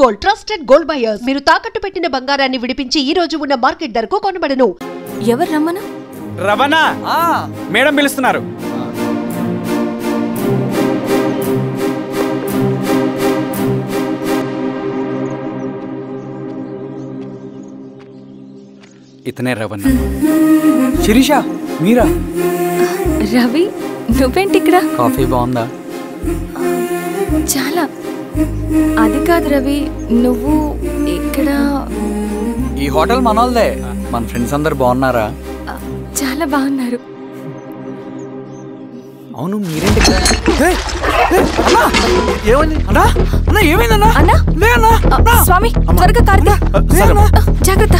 Gold, trusted gold buyers. మీరు తాకట్టు పెట్టిన బంగారాన్ని విడిపించి ఈ రోజు ఉన్న మార్కెట్ ధరకు కొనబడను. ఎవరు రమ్మను? రవణ మేడం పిలుస్తున్నారు. ఇతనే రవణ. శిరీష మీరా? రవి నువ్వేంటి ఇక్కడ? కాఫీ బాగుందా? చాలా. అది కాదు రవి, నువ్వు ఇక్కడ? ఈ హోటల్ మనోల్దే. మన ఫ్రెండ్స్ అందరు బాగున్నారా? చాలా బాగున్నారు. అవును మీరేంటి ఇక్కడ? ఏమైంది అన్నా? అన్నా ఏమైందన్నా? అన్నా లే అన్నా. స్వామి త్వరగా కారుదా. జాగ్రత్త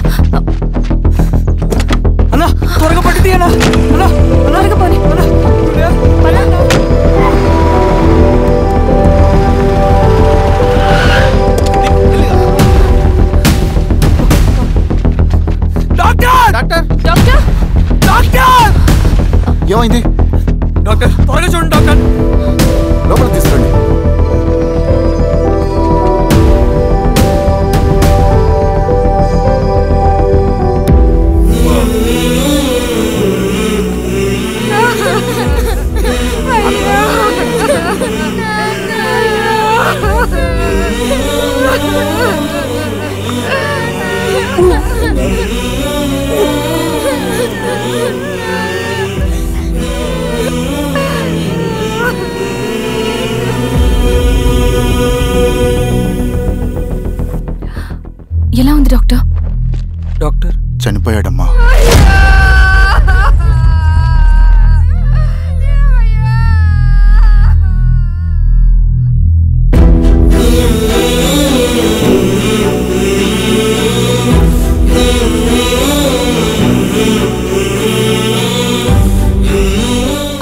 అన్నా, త్వరగా పట్టిది అన్నా. అన్నా త్వరగా పోనీ. ఏమైంది డాక్టర్? త్వరగా చూడండి డాక్టర్. లోపల తీసుకురండి. ఎలా ఉంది డాక్టర్? డాక్టర్ చనిపోయాడమ్మా.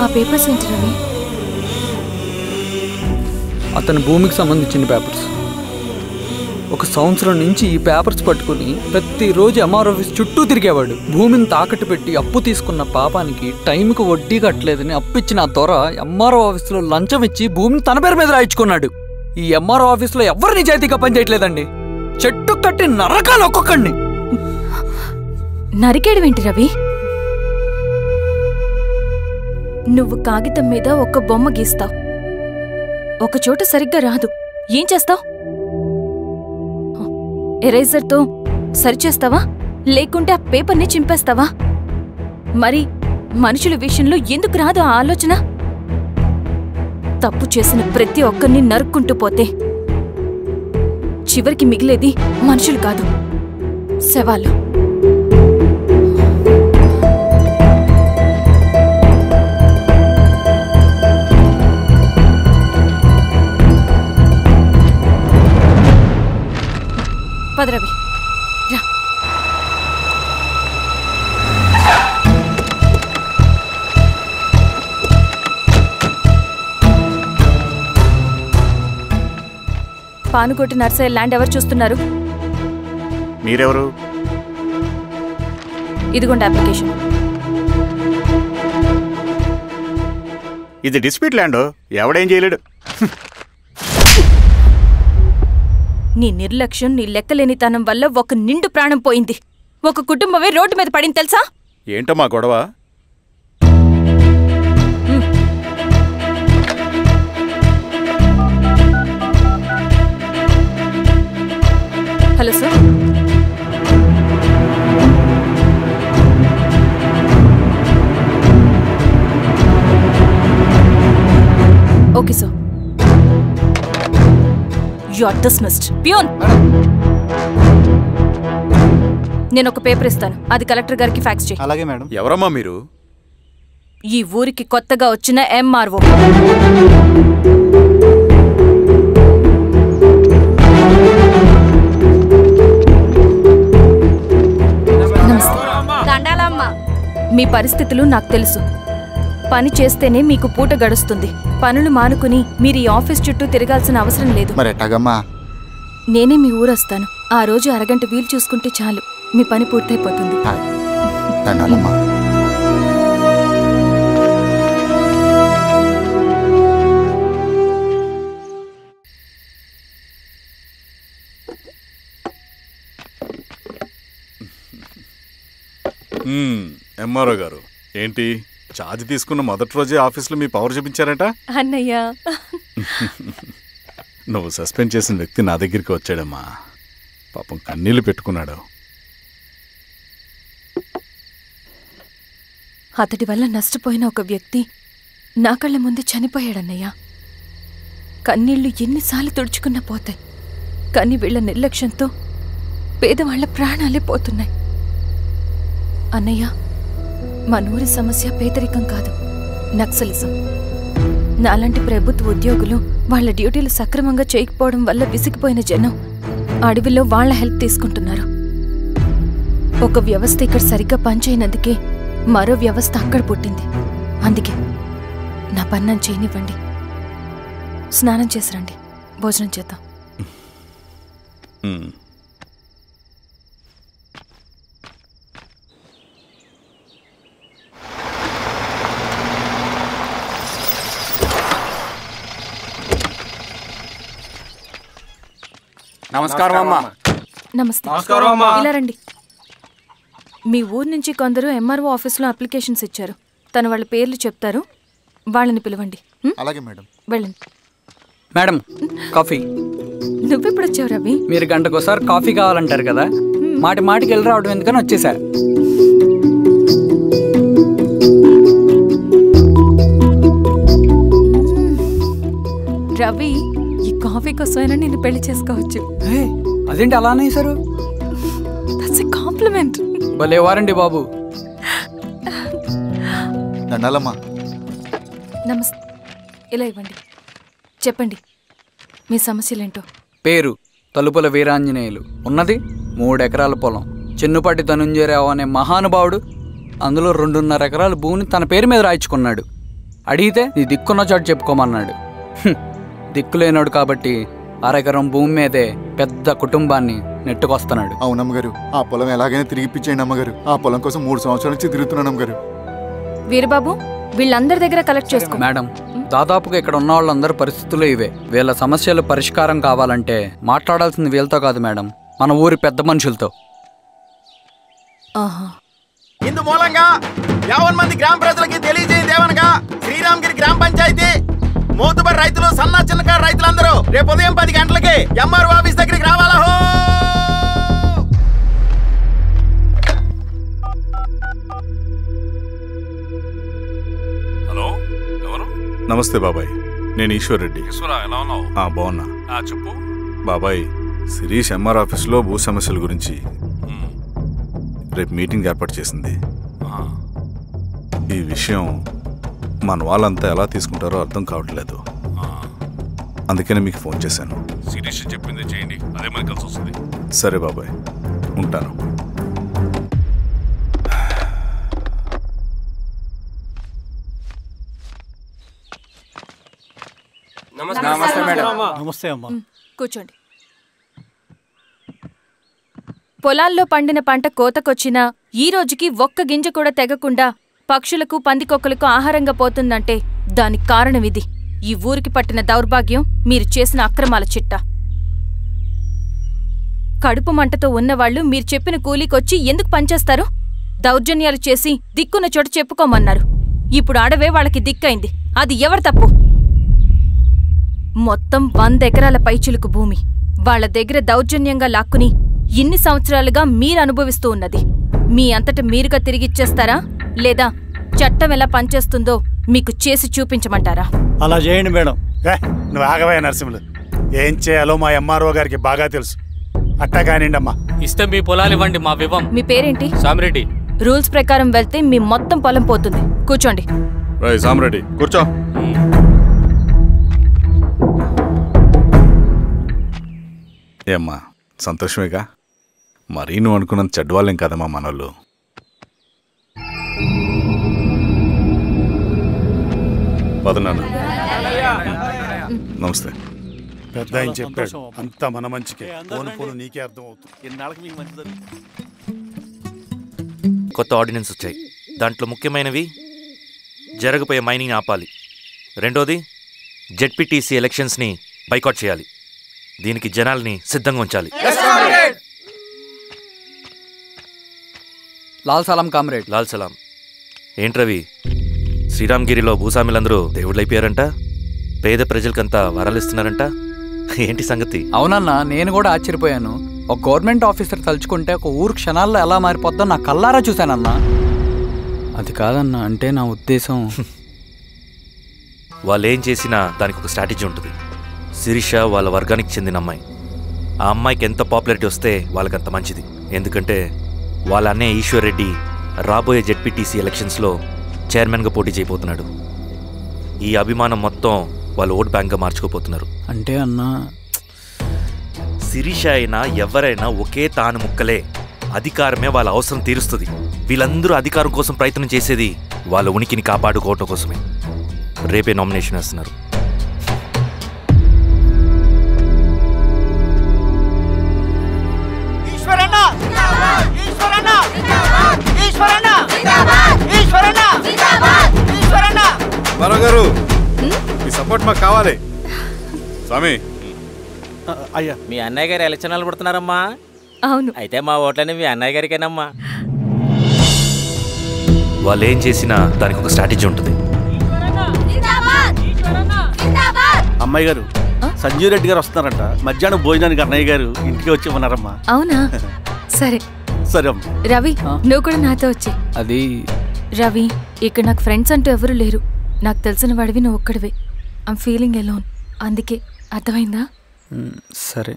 ఆ పేపర్స్ ఏంటి రవి? అతని భూమికి సంబంధించిన పేపర్స్. ఒక సంవత్సరం నుంచి ఈ పేపర్స్ పట్టుకుని ప్రతిరోజు ఎంఆర్ ఆఫీస్ చుట్టూ తిరిగేవాడు. భూమిని తాకట్టు పెట్టి అప్పు తీసుకున్న పాపానికి టైంకి వడ్డీ కట్టలేదని అప్పిచ్చిన ఆ దొర ఎంఆర్ఓ ఆఫీస్లో లంచం ఇచ్చి భూమిని తన పేరు మీద రాయించుకున్నాడు. ఈ ఎంఆర్ఓ ఆఫీస్లో ఎవరు నిజాయితీగా పనిచేయట్లేదండి. చెట్టు కట్టి నరకాలు ఒక్కొక్కడిని. నరికేయడమేంటి రవి? నువ్వు కాగితం మీద ఒక బొమ్మ గీస్తావు, ఒక చోట సరిగ్గా రాదు, ఏం చేస్తావు? ఎరేజర్తో సరిచేస్తావా, లేకుంటే ఆ పేపర్ని చింపేస్తావా? మరి మనుషుల విషయంలో ఎందుకు రాదు ఆ ఆలోచన? తప్పు చేసిన ప్రతి ఒక్కరిని నరుక్కుంటూ పోతే చివరికి మిగిలేది మనుషులు కాదు, శవాలు. పదరవి రా. పానుకోటి నర్సయ్య ల్యాండ్ ఎవరు చూస్తున్నారు? మీరెవరు? ఇదిగోండి అప్లికేషన్. ఇది డిస్ప్యూట్ ల్యాండ్, ఎవడేం చేయలేడు. నీ నిర్లక్ష్యం, నీ లెక్కలేనితనం వల్ల ఒక నిండు ప్రాణం పోయింది. ఒక కుటుంబమే రోడ్డు మీద పడింది తెలుసా? ఏంటమ్మా గొడవ? Hello sir. Okay sir. You are dismissed. Peon, నేను ఒక పేపర్ ఇస్తాను, అది కలెక్టర్ గారికి ఫ్యాక్స్ చేయి. అలాగే మేడం. ఎవరమ్మా మీరు? ఈ ఊరికి కొత్తగా వచ్చిన ఎంఆర్ఓ. మీ పరిస్థితులు నాకు తెలుసు. పని చేస్తేనే మీకు పూట గడుస్తుంది. పనులు మానుకుని మీరు ఈ ఆఫీస్ చుట్టూ తిరగాల్సిన అవసరం లేదు. నేనే మీ ఊరొస్తాను. ఆ రోజు అరగంట వీలు చూసుకుంటే చాలు, మీ పని పూర్తయిపోతుంది. ఎంఆర్ఓ గారు ఏంటి ఛార్జ్ తీసుకున్న మొదటి రోజే ఆఫీస్లో మీ పవర్ చూపించారట? అన్నయ్య నువ్వు సస్పెండ్ చేసిన వ్యక్తి నా దగ్గరికి వచ్చాడమ్మా. పాపం కన్నీళ్లు పెట్టుకున్నాడు. అతడి వల్ల నష్టపోయిన ఒక వ్యక్తి నా కళ్ళ ముందే చనిపోయాడన్నయ్య. కన్నీళ్లు ఎన్నిసార్లు తుడుచుకున్నా పోతాయి, కానీ వీళ్ల నిర్లక్ష్యంతో పేదవాళ్ల ప్రాణాలే పోతున్నాయి. అన్నయ్య, మా నూరి సమస్య పేదరికం కాదు, నక్సలిజం. నాలాంటి ప్రభుత్వ ఉద్యోగులు వాళ్ల డ్యూటీలు సక్రమంగా చేయకపోవడం వల్ల విసిగిపోయిన జనం అడవిలో వాళ్ల హెల్ప్ తీసుకుంటున్నారు. ఒక వ్యవస్థ ఇక్కడ సరిగ్గా పనిచేయనందుకే మరో వ్యవస్థ అక్కడ పుట్టింది. అందుకే నా పన్నం చేయనివ్వండి. స్నానం చేసిరండి, భోజనం చేద్దాం. నమస్కారం అమ్మా. నమస్తే. ఇలా రండి. మీ ఊరు నుంచి కొందరు ఎంఆర్ఓ ఆఫీస్లో అప్లికేషన్స్ ఇచ్చారు. తను వాళ్ళ పేర్లు చెప్తారు, వాళ్ళని పిలవండి. అలాగే మేడం. వెళ్ళండి. Madam, coffee. నువ్వెప్పుడు వచ్చావు రవి? మీరు గంటకోసారి కాఫీ కావాలంటారు కదా, మాటి మాటికి వెళ్ళి రావడం ఎందుకని వచ్చేసా. రవి, ఈ కాఫీ కోసమైనా నేను పెళ్లి చేసుకోవచ్చు. అదేంటి అలా అనేసారు? That's a compliment. భలే వారండి బాబు. దండాలమ్మా. నమస్తే. ఇలా ఇవ్వండి. చెప్పండి మీ సమస్యలేంటో. పేరు తలుపుల వీరాంజనేయులు. ఉన్నది 3 ఎకరాల పొలం. చెన్నుపాటి ధనుంజయరావు అనే మహానుభావుడు అందులో 2.5 ఎకరాల భూమిని తన పేరు మీద రాయించుకున్నాడు. అడిగితే నీ దిక్కున్న చోటు చెప్పుకోమన్నాడు. దిక్కులేనాడు కాబట్టి 1/2 ఎకరం భూమి మీదే పెద్ద కుటుంబాన్ని నెట్టుకొస్తున్నాడు. అవునమ్మగారు, ఆ పొలం ఎలాగైనా తిరిగిపించేయండి అమ్మగారు. ఆ పొలం కోసం 3 సంవత్సరాల నుంచి తిరుగుతున్నాను అమ్మగారు. వీరబాబు, వీళ్ళందరి దగ్గర కలెక్ట్ చేసుకో. మేడం, దాదాపుగా ఇక్కడ ఉన్న వాళ్ళందరి పరిస్థితులు ఇవే. వీళ్ళ సమస్యలు పరిష్కారం కావాలంటే మాట్లాడాల్సింది వీళ్ళతో కాదు మేడం, మన ఊరి పెద్ద మనుషులతో. ఇందు మూలంగా 50 మంది గ్రామ ప్రజలకి తెలియజేయదేవనగా శ్రీరామగిరి గ్రామ పంచాయతీ మోతుబరి రైతులు, సన్న చిన్నకారు రైతులందరూ రేపు ఉదయం 10 గంటలకి ఎంఆర్ఓ ఆఫీస్ దగ్గరికి రావాలా. హలో, ఎవరు? నమస్తే బాబాయ్, నేను ఈశ్వర్ రెడ్డి. ఎలా ఉన్నావు? బాగున్నా. చెప్పు బాబాయ్. శిరీష్ ఎంఆర్ ఆఫీస్లో భూ సమస్యల గురించి రేపు మీటింగ్ ఏర్పాటు చేసింది. ఈ విషయం మన వాళ్ళంతా ఎలా తీసుకుంటారో అర్థం కావట్లేదు. అందుకనే మీకు ఫోన్ చేశాను. శిరీష్ చెప్పింది చేయండి, అదే మనకు కలిసి వస్తుంది. సరే బాబాయ్, ఉంటాను. నమస్తే మేడం. నమస్తే అమ్మా. కూర్చోండి. పొలాల్లో పండిన పంట కోతకొచ్చినా ఈ రోజుకి ఒక్క గింజ కూడా తెగకుండా పక్షులకు, పందికొక్కలకు ఆహారంగా పోతుందంటే దానికి కారణం ఇది. ఈ ఊరికి పట్టిన దౌర్భాగ్యం మీరు చేసిన అక్రమాల చిట్టా. కడుపు మంటతో ఉన్నవాళ్లు మీరు చెప్పిన కూలీకొచ్చి ఎందుకు పనిచేస్తారు? దౌర్జన్యాలు చేసి దిక్కున్న చోటు చెప్పుకోమన్నారు. ఇప్పుడు అడవే వాళ్ళకి దిక్కైంది. అది ఎవరి తప్పు? మొత్తం 100 ఎకరాల పైచిలుకు భూమి వాళ్ల దగ్గర దౌర్జన్యంగా లాక్కుని ఇన్ని సంవత్సరాలుగా మీరు అనుభవిస్తూ ఉన్నది. మీ అంతట మీరుగా తిరిగిచ్చేస్తారా, లేదా చట్టం ఎలా పనిచేస్తుందో మీకు చేసి చూపించమంటారా? అలా చేయండి మేడం. నువ్వు ఆగవే నరసింహులు. ఏం చేయాలో మా ఎంఆర్ఓ గారికి బాగా తెలుసు. అట్టా కానివ్వండమ్మా. ఇస్తే మీ పొలాలు ఇవ్వండి, మా వివం. మీ పేరేంటి? సామిరెడ్డి. రూల్స్ ప్రకారం వెళ్తే మీ మొత్తం పొలం పోతుంది. కూర్చోండి. సామిరెడ్డి కూర్చో. ఏమ్మా, సంతోషమేగా? మరీ నువ్వు అనుకున్నంత చెడ్డవాళ్ళేం కదమ్మా మనోళ్ళు. పదనాన్న. నమస్తే. పెద్ద ఆయన చెప్పాడు, అంతా మన మంచికే. పోను నీకే అర్థం అవుతుంది. కొత్త ఆర్డినెన్స్ వచ్చాయి. దాంట్లో ముఖ్యమైనవి జరగబోయే మైనింగ్ ఆపాలి. రెండోది జెడ్పీటీసీ ఎలక్షన్స్ని బైకాట్ చేయాలి. దీనికి జనాల్ని సిద్ధంగా ఉంచాలి. లాల్ సలాం కామ్రేడ్. లాల్ సలాం. ఏంట్రవి, శ్రీరామ్గిరిలో భూస్వాములందరూ దేవుళ్ళైపోయారంట, పేద ప్రజలకంతా వరాలు ఇస్తున్నారంట, ఏంటి సంగతి? అవునన్నా, నేను కూడా ఆశ్చర్యపోయాను. ఒక గవర్నమెంట్ ఆఫీసర్ తలుచుకుంటే ఒక ఊరు క్షణాల్లో ఎలా మారిపోద్దో నా కల్లారా చూశానన్నా. అది కాదన్నా, అంటే నా ఉద్దేశం వాళ్ళు ఏం చేసినా దానికి ఒక స్ట్రాటజీ ఉంటుంది. శిరీష వాళ్ళ వర్గానికి చెందిన అమ్మాయి. ఆ అమ్మాయికి ఎంత పాపులారిటీ వస్తే వాళ్ళకంత మంచిది. ఎందుకంటే వాళ్ళ అన్నయ్య ఈశ్వర్ రెడ్డి రాబోయే జెడ్పీటీసీ ఎలక్షన్స్లో చైర్మన్గా పోటీ చేయబోతున్నాడు. ఈ అభిమానం మొత్తం వాళ్ళు ఓట్ బ్యాంక్గా మార్చుకోపోతున్నారు. అంటే అన్నా, శిరీష అయినా ఎవరైనా ఒకే తాను ముక్కలే. అధికారమే వాళ్ళ అవసరం తీరుస్తుంది. వీళ్ళందరూ అధికారం కోసం ప్రయత్నం చేసేది వాళ్ళ ఉనికిని కాపాడుకోవటం కోసమే. రేపే నామినేషన్ వేస్తున్నారు. గారు మీ సపోర్ట్ మాకు కావాలి. స్వామి, అయ్యా మీ అన్నయ్య గారు ఎలక్షన్లు పడుతున్నారమ్మా. అవును. అయితే మా ఓట్లని మీ అన్నయ్య గారికేనమ్మా. వాళ్ళు ఏం చేసినా దానికి ఒక స్ట్రాటజీ ఉంటుంది. అమ్మాయి గారు, సంజీవ్ రెడ్డి గారు వస్తున్నారంట. మధ్యాహ్నం భోజనానికి అన్నయ్య గారు ఇంటికి వచ్చి ఉన్నారమ్మా. అవునా? సరే సరే. రవి, నువ్వు కూడా నాతో వచ్చి. అది రవి, ఇక్కడ నాకు ఫ్రెండ్స్ అంటూ ఎవరు లేరు. నాకు తెలిసిన వాడివి నువ్వు ఒక్కడివే. I'm feeling alone. అందుకే, అర్థమైందా? సరే.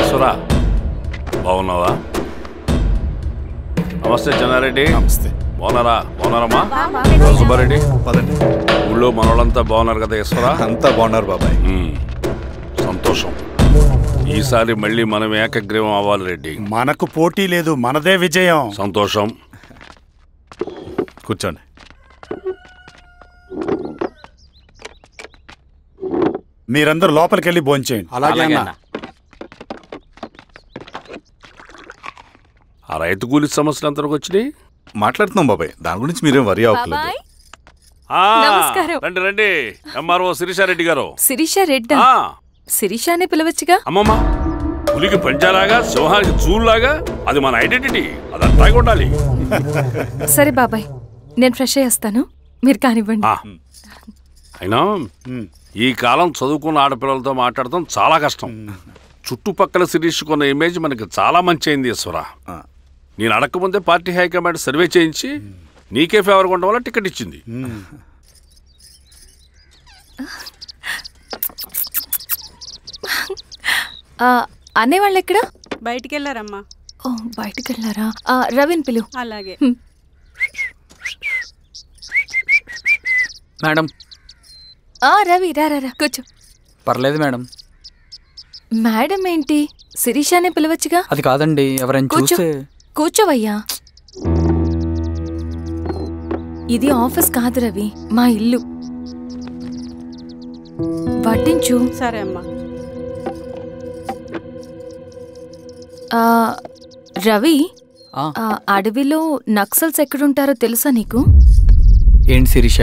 సురా, బాగున్నావా? నమస్తే చెన్నారెడ్డి. నమస్తే. బాగున్నారమ్మా? సుబ్బారెడ్డి, ఊళ్ళో మనోళ్ళంతా బాగున్నారు కదా? ఈశ్వరా, అంతా బాగున్నారు బాబాయ్. సంతోషం. ఈసారి మళ్ళీ మనం ఏకగ్రీవం అవ్వాలి రెడ్డి. మనకు పోటీ లేదు, మనదే విజయం. సంతోషం. కూర్చోండి. మీరందరూ లోపలికి వెళ్ళి భోంచేయండి. అలాగే అన్న. ఆ రైతు కూలి సమస్యలు ఎంతవరకు వచ్చినాయి? మాట్లాడుతున్నాం బాబాయ్, దాని గురించి మీరేం వరి అవ్వట్లేదు. నమస్కారం. రండి రండి. ఎంఆర్ఓ శిరీషారెడ్డి గారు. శిరీష రెడ్డా? శిరీష అనే పిలవచ్చుగా. అమ్మమ్మ, పులికి పంచాలాగా, సింహానికి జూలాగా అది మన ఐడెంటిటీ. అదంతా ఉండాలి. సరే బాబాయ్, నేను ఫ్రెష్ అయ్యేస్తాను, మీరు కానివ్వండి. అయినా ఈ కాలం చదువుకున్న ఆడపిల్లలతో మాట్లాడటం చాలా కష్టం. చుట్టుపక్కల శిరీషకున్న ఇమేజ్ మనకి చాలా మంచి అయింది ఈశ్వరా. నేను అడగకముందే పార్టీ హైకమాండ్ సర్వే చేయించి నీకే ఫేవర్గా ఉండడం వల్ల టికెట్ ఇచ్చింది. అనేవాళ్ళు ఎక్కడ? బయటికి వెళ్ళారమ్మా. ఓ, బయటికి వెళ్ళారా? రవిని పిలువు. అలాగే మేడం. రవి, రా రా, కూర్చో. పర్లేదు మేడం. మేడం ఏంటి? శిరీషానే పిలవచ్చుగా. అది కాదండి, ఎవరైనా చూస్తే. కూర్చోవయ్యా. ఇది ఆఫీస్ కాదు రవి, మా ఇల్లు. వడ్డించు. సరే అమ్మా. రవి, అడవిలో నక్సల్స్ ఎక్కడుంటారో తెలుసా నీకు? ఏంటి శిరీష?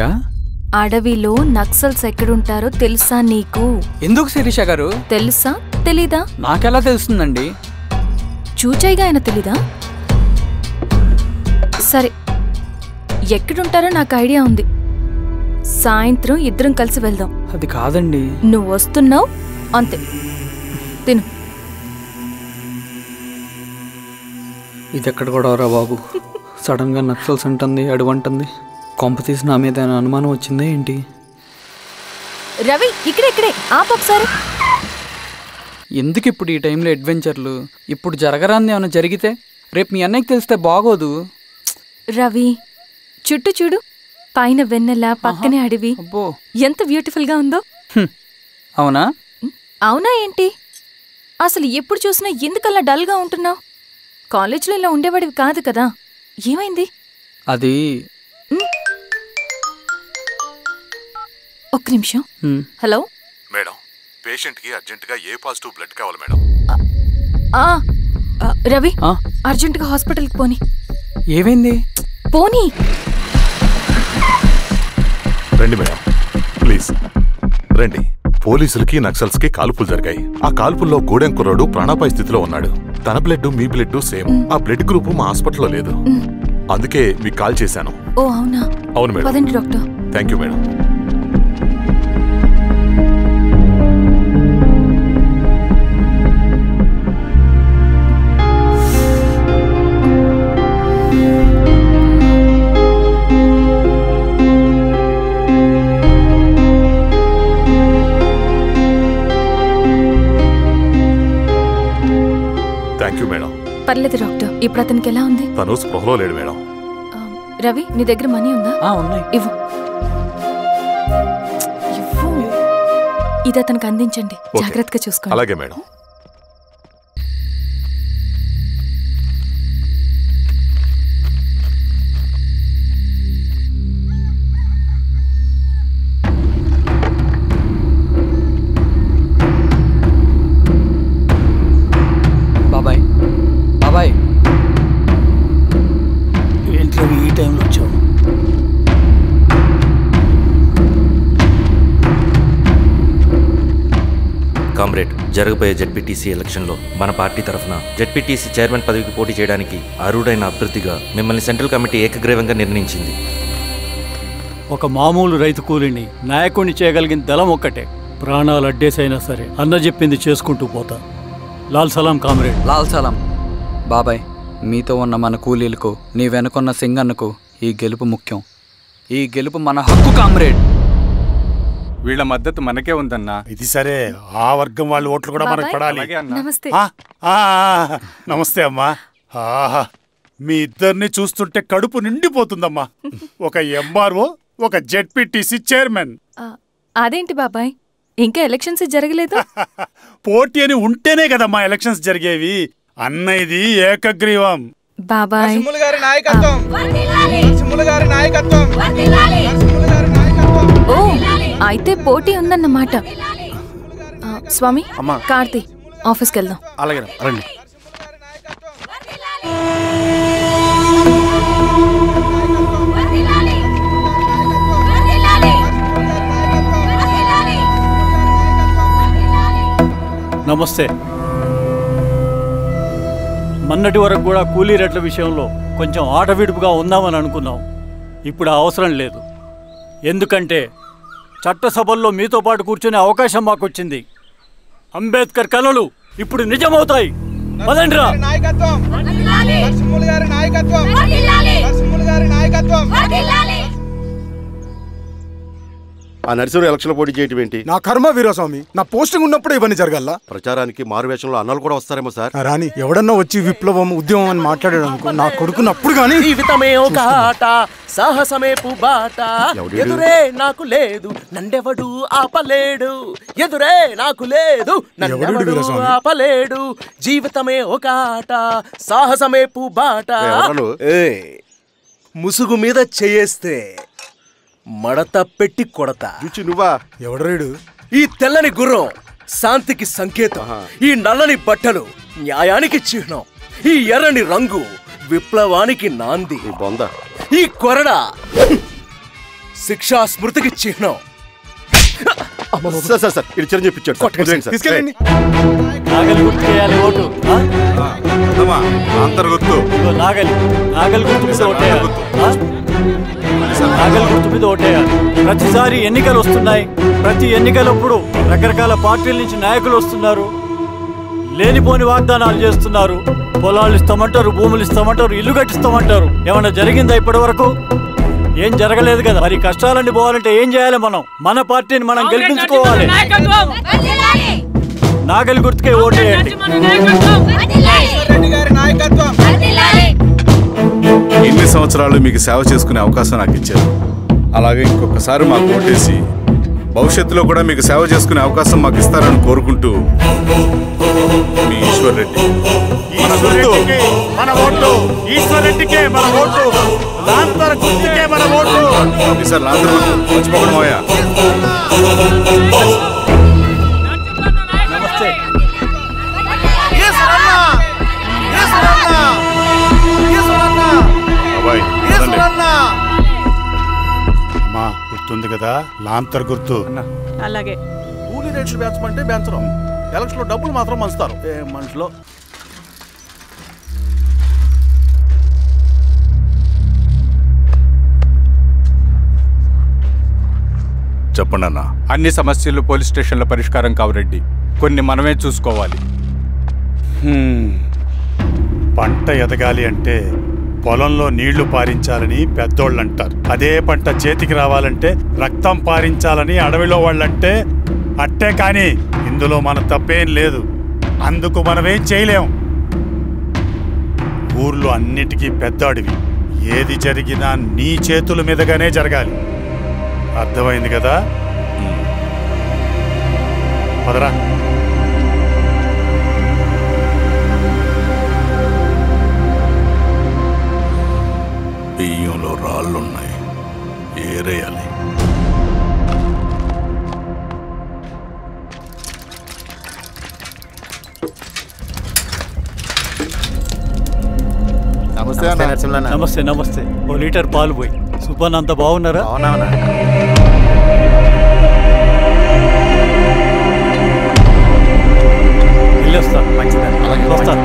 అడవిలో నక్సల్స్ ఎక్కడుంటారో తెలుసా నీకు? ఎందుకు శిరీష గారు? తెలుసా తెలీదా? నాకెలా తెలుస్తుందండి? చూచాయిగా ఆయన తెలీదా? సరే, ఎక్కడుంటారో నాకు ఐడియా ఉంది. సాయంత్రం ఇద్దరం కలిసి వెళ్దాం. అది కాదండి. నువ్వు వస్తున్నావు అంతే, తిను. ఇది ఎక్కడ కూడా రా బాబు, సడన్ గా నక్సల్స్ అంటుంది, అడుగుంటుంది. కొంప తీసి నా మీద అనుమానం వచ్చిందే ఏంటి? రవి, ఇక్కడే ఆపొకసారి. ఎందుకు ఇప్పుడు ఈ టైంలో అడ్వెంచర్లు? ఇప్పుడు జరగరాంది ఏమైనా జరిగితే రేపు మీ అన్నయ్యకి తెలిస్తే బాగోదు. రవి, చుట్టూ చూడు, పైన వెన్నెల, పక్కనే అడవి. ఎంత బ్యూటిఫుల్ గా ఉందో. అవునా? అవునా ఏంటి? అసలు ఎప్పుడు చూసినా ఎందుకలా డల్ గా ఉంటున్నావు? కాలేజీలో ఇలా ఉండేవాడివి కాదు కదా, ఏమైంది? అది ఒక్క నిమిషం. హలో మేడం, పేషెంట్ కి అర్జెంట్ గా ఏ పాజిటివ్ బ్లడ్ కావాలి మేడం. రవి, అర్జెంట్ గా హాస్పిటల్కి పోనీ. ఏమైంది? పోనీ. రండి మేడం, ప్లీజ్ రండి. పోలీసులకి నక్సల్స్ కి కాల్పులు జరిగాయి. ఆ కాల్పుల్లో గూడెం కుర్రాడు ప్రాణాపాయ స్థితిలో ఉన్నాడు. తన బ్లడ్ మీ బ్లడ్ సేమ్. ఆ బ్లడ్ గ్రూప్ మా హాస్పిటల్లో లేదు. అందుకే మీకు కాల్ చేశాను. ఓ అవునా? అవును మేడం. పదండి doctor. Thank you madam. Thank you madam. పర్లేదు డాక్టర్. ఇప్పుడు అతనికి ఎలా ఉంది? తను స్పృహలో లేడు మేడం. రవి, నీ దగ్గర మనీ ఉందా? ఉన్నాయి. ఇవ్వు. ఇది అతనికి అందించండి. జాగ్రత్తగా చూసుకోండి. అలాగే మేడం. బాబాయ్ బాబాయ్, ఏంట్లో ఈ టైంలో వచ్చావు? కామ్రేడ్, జరగబోయే జెడ్పీటీసీ ఎలక్షన్లో మన పార్టీ తరఫున జెడ్పీటీసీ చైర్మన్ పదవికి పోటీ చేయడానికి అర్హుడైన అభ్యర్థిగా మిమ్మల్ని సెంట్రల్ కమిటీ ఏకగ్రీవంగా నిర్ణయించింది. ఒక మామూలు రైతు కూలిని నాయకుడిని చేయగలిగిన దళం ఒక్కటే. ప్రాణాలు అడ్డేసైనా సరే అన్న చెప్పింది చేసుకుంటూ పోతా. లాల్ సలాం కామ్రేడ్. లాల్ సలాం. బాబాయ్, మీతో ఉన్న మన కూలీలకు, నీ వెనుకున్న సింగన్నకు ఈ గెలుపు ముఖ్యం. ఈ గెలుపు మన హక్కు కామ్రేడ్. వీళ్ళ మద్దతు మనకే ఉందన్నా. ఇది సరే, ఆ వర్గం వాళ్ళ ఓట్లు కూడా మనకు పడాలి. నమస్తే అమ్మా. ఆహా, మీ ఇద్దరిని చూస్తుంటే కడుపు నిండిపోతుందమ్మా. ఒక ఎంఆర్ఓ, ఒక జెడ్పీటీసీ చైర్మన్. అదేంటి బాబాయ్, ఇంకా ఎలక్షన్స్ జరగలేదు? పోటీ అని ఉంటేనే కదమ్మా ఎలక్షన్స్ జరిగేవి. అన్నయ్యది ఏకగ్రీవం. బాబాయ్ ఓ, అయితే పోటీ ఉందన్నమాట. స్వామి, కార్తీ, ఆఫీస్కి వెళ్దాం. అలాగే రండి. నమస్తే. మొన్నటి వరకు కూడా కూలీ రేట్ల విషయంలో కొంచెం ఆట విడుపుగా ఉందామని అనుకున్నాం. ఇప్పుడు అవసరం లేదు. ఎందుకంటే చట్టసభల్లో మీతో పాటు కూర్చునే అవకాశం మాకు వచ్చింది. అంబేద్కర్ కలలు ఇప్పుడు నిజమవుతాయి. పదండ్రా. ఆ నరసింహ ఎలక్షన్ పోటీ చేయటం ఏంటి? నా కర్మ వీరస్వామి, నా పోస్టింగ్ ఉన్నప్పుడు ఇవన్నీ జరగాల. ప్రచారానికి మారువేషంలో అన్నలు కూడా వస్తారేమో సార్. రాని ఎవడన్నా వచ్చి విప్లవం ఉద్యమం అని మాట్లాడాడు అనుకో, నా కొడుకున్నప్పుడు గానీ జీవితమే ఒక ఆట, సాహసమే పుబాట, ఎదురే నాకు లేదు నన్నెవడు ఆపలేడు, ఎదురే నాకు లేదు నన్నెవడు ఆపలేడు, జీవితమే ఒక ఆట, సాహసమే పుబాట. ముసుగు మీద చేయేస్తే మడత పెట్టి కొడతా. నువ్వా? ఎవడరేడు? ఈ తెల్లని గుర్రం శాంతికి సంకేతం, ఈ నల్లని బట్టలు న్యాయానికి చిహ్నం, ఈ ఎర్రని రంగు విప్లవానికి నాంది, ఈ కొరడ శిక్షా స్మృతికి చిహ్నం. సార్ ఇది చిరంజీవి పిచ్చాడు. తీసుకెళ్ళండి. నాగలి గుర్తు చేయాలి ఓటు. నాగలి గుర్తు మీద ఓటేయాలి. నాగలి గుర్తు మీద ఓటేయాలి. ప్రతిసారి ఎన్నికలు వస్తున్నాయి. ప్రతి ఎన్నికలప్పుడు రకరకాల పార్టీల నుంచి నాయకులు వస్తున్నారు. లేనిపోని వాగ్దానాలు చేస్తున్నారు. పొలాలు ఇస్తామంటారు, భూములు ఇస్తామంటారు, ఇల్లు కట్టిస్తామంటారు. ఏమన్నా జరిగిందా ఇప్పటి వరకు? ఏం జరగలేదు కదా. మరి కష్టాలన్నీ పోవాలంటే ఏం చేయాలి? మనం మన పార్టీని మనం గెలిపించుకోవాలి. నాగలి గుర్తుకే ఓటేయండి. ఇన్ని సంవత్సరాలు మీకు సేవ చేసుకునే అవకాశం నాకు ఇచ్చారు. అలాగే ఇంకొకసారి మాకు ఓటేసి భవిష్యత్తులో కూడా మీకు సేవ చేసుకునే అవకాశం మాకు ఇస్తారని కోరుకుంటూ మీ ఈశ్వర్ రెడ్డి. మన ఓటు ఈశ్వర్ రెడ్డికే, మన ఓటు లాంతర్ గుర్తుకే, మన ఓటు. సార్ లాంతర్ మర్చిపోకడం మోయా. నమస్తే. అమ్మా, గుర్తుంది కదా లాంతర్ గుర్తు. అలాగే కూలీ రేట్లు పెంచమంటే పెంచడం, ఎలక్షన్లో డబ్బులు మాత్రం మంచుతారు. ఏ మనుషులో చెప్పండి అన్న. అన్ని సమస్యలు పోలీస్ స్టేషన్లో పరిష్కారం కావు రెడ్డి, కొన్ని మనమే చూసుకోవాలి. పంట ఎదగాలి అంటే పొలంలో నీళ్లు పారించాలని పెద్దోళ్ళు అంటారు. అదే పంట చేతికి రావాలంటే రక్తం పారించాలని అడవిలో వాళ్ళంటే అట్టే. కానీ ఇందులో మన తప్పేం లేదు, అందుకు మనమేం చేయలేం. ఊర్లో అన్నిటికీ పెద్ద అడవి, ఏది జరిగినా నీ చేతుల మీదగానే జరగాలి. అర్థమైంది కదా? పదరా. బియ్యంలో రాళ్ళున్నాయి, ఏరేయాలి. నమస్తే అన్న. నమస్తే నమస్తే. ఓ లీటర్ పాలు పోయి. సుబ్బన్ అంత బాగున్నారా? వెళ్ళొస్తా. వస్తాను.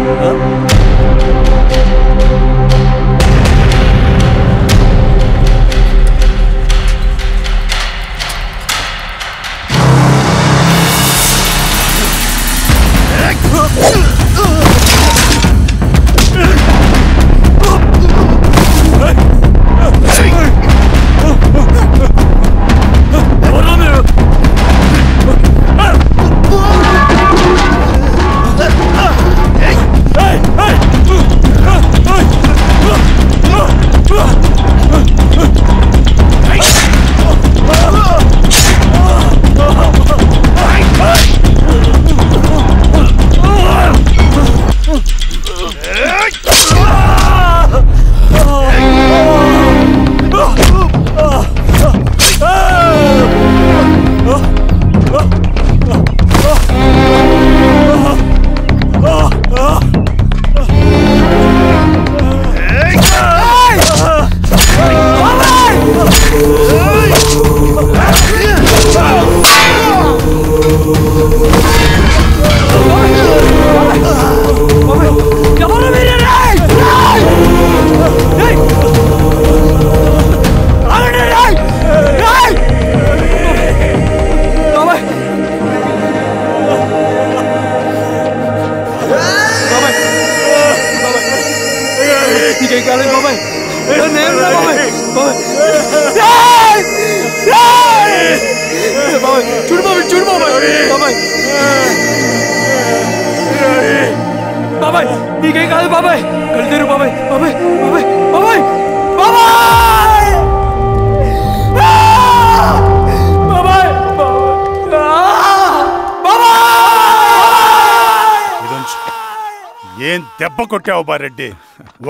ఏం దెబ్బ కొట్టావు బారెడ్డి?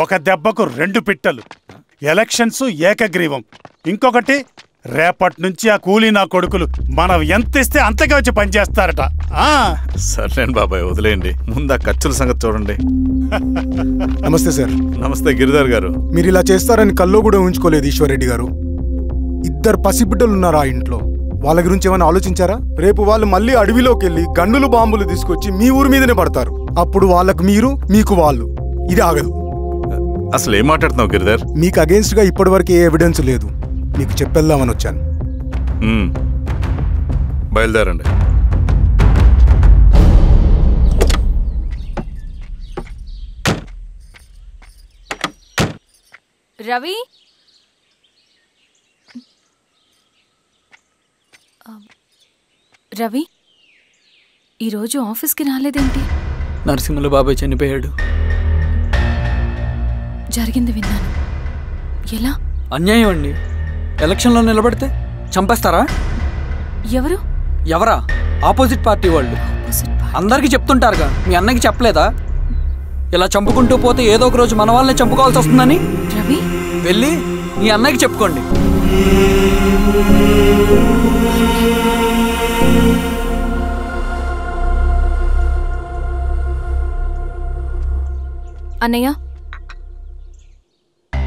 ఒక దెబ్బకు 2 పిట్టలు. ఎలక్షన్స్ ఏకగ్రీవం. ఇంకొకటి, రేపటి నుంచి ఆ కూలీ నా కొడుకులు మనం ఎంత ఇస్తే అంతగా వచ్చి పనిచేస్తారట. సర్లేండి బాబాయ్, వదిలేయండి. ముందు ఆ ఖర్చుల సంగతి చూడండి. నమస్తే సార్. నమస్తే గిరిధర్ గారు. మీరు ఇలా చేస్తారని కల్లో కూడా ఉంచుకోలేదు ఈశ్వర్రెడ్డి గారు. 2 పసిబిడ్డలు ఉన్నారు ఆ ఇంట్లో. వాళ్ళ గురించి ఏమైనా ఆలోచించారా? రేపు వాళ్ళు మళ్ళీ అడవిలోకి వెళ్ళి గన్నులు బాంబులు తీసుకొచ్చి మీ ఊరి మీదనే పడతారు. అప్పుడు వాళ్ళకు మీరు, మీకు వాళ్ళు. ఇది ఆగదు. అసలు ఏం మాట్లాడుతున్నావు గిరిధర్? మీకు అగేన్స్ట్ గా ఇప్పటివరకు ఏ ఎవిడెన్స్ లేదు. మీకు చెప్పేద్దామని వచ్చాను. బయలుదేరండి. రవి, రవి ఈరోజు ఆఫీస్కి రాలేదేంటి? నరసింహుల బాబాయ్ చనిపోయాడు. జరిగింది విన్నాను. ఎలా? అన్యాయం అండి. ఎలక్షన్లో నిలబడితే చంపేస్తారా? ఎవరు? ఎవరా? ఆపోజిట్ పార్టీ వాళ్ళు. అందరికీ చెప్తుంటారుగా, మీ అన్నకి చెప్పలేదా? ఇలా చంపుకుంటూ పోతే ఏదో ఒక రోజు మన వాళ్ళని చంపుకోవాల్సి వస్తుందని. రవి, వెళ్ళి మీ అన్నకి చెప్పుకోండి. అన్నయ్య,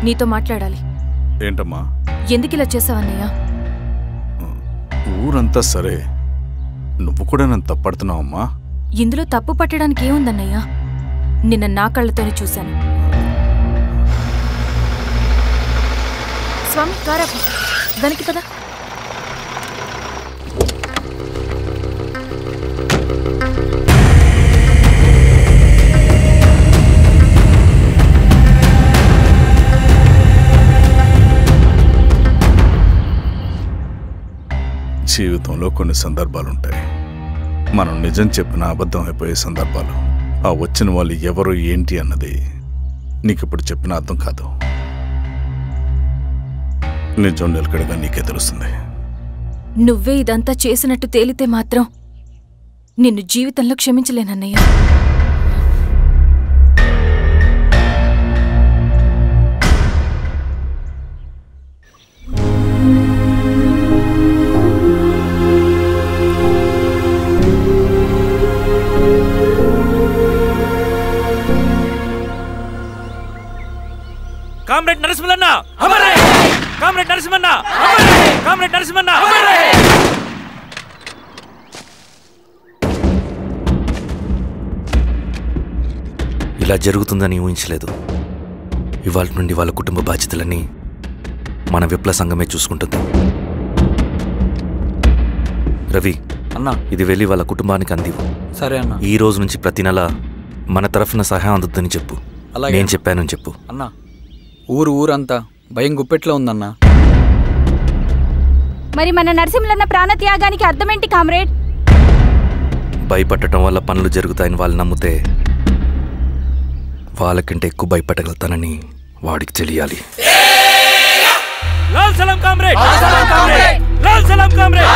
నీతో మాట్లాడాలి. ఏంటమ్మా? ఎందుకు ఇలా చేసావన్నయ్య? ఊరంతా సరే, నువ్వు కూడా నన్ను తప్పడుతున్నావమ్మా. ఇందులో తప్పు పట్టడానికి ఏముందన్నయ్యా? నిన్న నా కళ్ళతోనే చూశాను. స్వామి కారాపు దానికి పద. జీవితంలో కొన్ని సందర్భాలుంటాయి, మనం నిజం చెప్పిన అబద్ధం అయిపోయే సందర్భాలు. ఆ వచ్చిన వాళ్ళు ఎవరు ఏంటి అన్నది నీకిప్పుడు చెప్పిన అర్థం కాదు. నిజం నిలకడగా నీకే తెలుస్తుంది. నువ్వే ఇదంతా చేసినట్టు తేలితే మాత్రం నిన్ను జీవితంలో క్షమించలేనన్నయ్య. కామ్రేడ్ నరసింహన్న అమరే! కామ్రేడ్ నరసింహన్న అమరే! కామ్రేడ్ నరసింహన్న అమరే! ఇలా జరుగుతుందని ఊహించలేదు. ఇవాళ నుండి వాళ్ళ కుటుంబ బాధ్యతలన్నీ మన విప్లవ సంఘమే చూసుకుంటుంది. రవి అన్నా, ఇది వెళ్ళి వాళ్ళ కుటుంబానికి అందివు. సరే అన్న. ఈ రోజు నుంచి ప్రతి నెల మన తరఫున సహాయం అందుద్దని చెప్పు. అలాగే. నేను చెప్పానని చెప్పు. అన్నా, ఊరంతా భయం గుప్పెట్లో ఉందన్నా. మరి మన నరసింహన్న ప్రాణత్యాగానికి అర్థమేంటి కామ్రేడ్? భయపడటం వల్ల పనులు జరుగుతాయని వాళ్ళు నమ్మితే వాళ్ళకంటే ఎక్కువ భయపడగలుగుతానని వాడికి తెలియాలి. లాల్ సలాం కామ్రేడ్! లాల్ సలాం కామ్రేడ్!